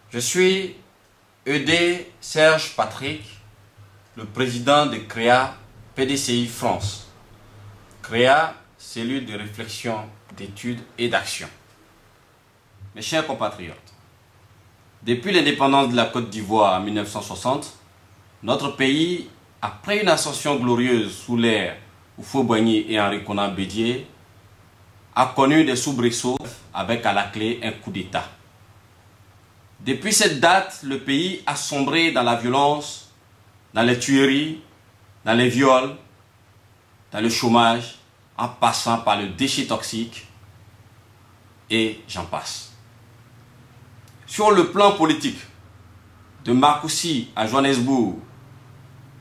Je suis Eudé Serge Patrick, le président de CREA PDCI France. CREA, cellule de réflexion, d'études et d'action. Mes chers compatriotes, depuis l'indépendance de la Côte d'Ivoire en 1960, notre pays, après une ascension glorieuse sous l'ère Houphouët-Boigny et Henri Konan Bédié, a connu des soubresauts avec à la clé un coup d'État. Depuis cette date, le pays a sombré dans la violence, dans les tueries, dans les viols, dans le chômage, en passant par le déchet toxique, et j'en passe. Sur le plan politique, de Marcoussis à Johannesburg,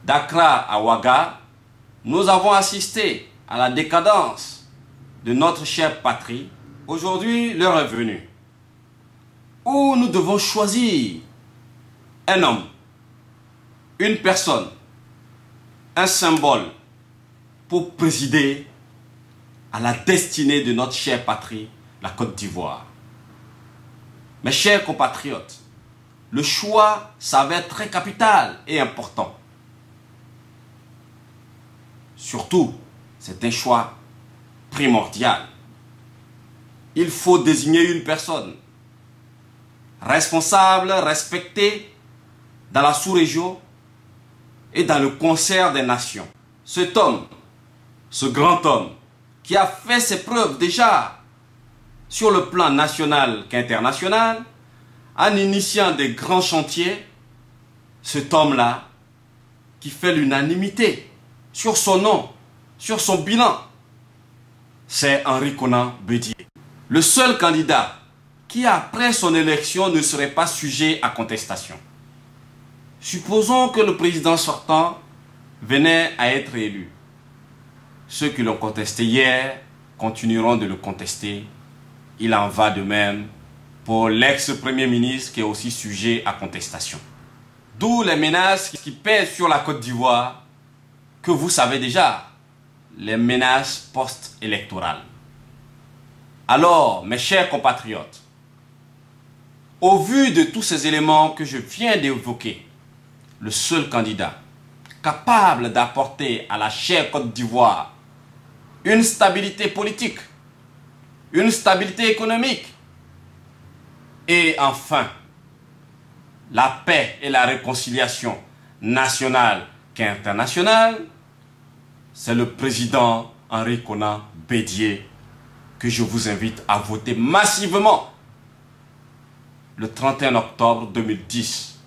d'Accra à Ouaga, nous avons assisté à la décadence de notre chère patrie. Aujourd'hui, l'heure est venue où nous devons choisir un homme, une personne, un symbole pour présider à la destinée de notre chère patrie, la Côte d'Ivoire. Mes chers compatriotes, le choix s'avère très capital et important. Surtout, c'est un choix primordial. Il faut désigner une personne responsable, respectée dans la sous-région et dans le concert des nations. Cet homme, ce grand homme, qui a fait ses preuves déjà sur le plan national qu'international, en initiant des grands chantiers, cet homme-là, qui fait l'unanimité sur son nom, sur son bilan, c'est Henri Konan Bédié. Le seul candidat qui, après son élection, ne serait pas sujet à contestation. Supposons que le président sortant venait à être élu. Ceux qui l'ont contesté hier continueront de le contester. Il en va de même pour l'ex-premier ministre qui est aussi sujet à contestation. D'où les menaces qui pèsent sur la Côte d'Ivoire, que vous savez déjà, les menaces post-électorales. Alors, mes chers compatriotes, au vu de tous ces éléments que je viens d'évoquer, le seul candidat capable d'apporter à la chère Côte d'Ivoire une stabilité politique, une stabilité économique et enfin la paix et la réconciliation nationale qu'internationale, c'est le président Henri Konan Bédié que je vous invite à voter massivement le 31 octobre 2010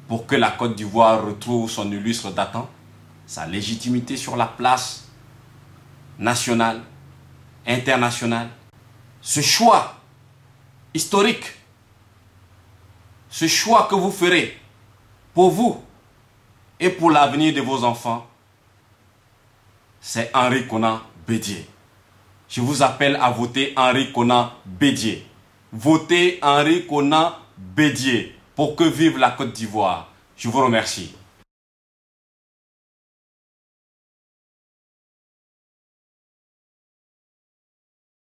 pour que la Côte d'Ivoire retrouve son illustre datant, sa légitimité sur la place nationale, internationale. Ce choix historique, ce choix que vous ferez pour vous et pour l'avenir de vos enfants, c'est Henri Konan Bédié. Je vous appelle à voter Henri Konan Bédié. Votez Henri Konan Bédié pour que vive la Côte d'Ivoire. Je vous remercie.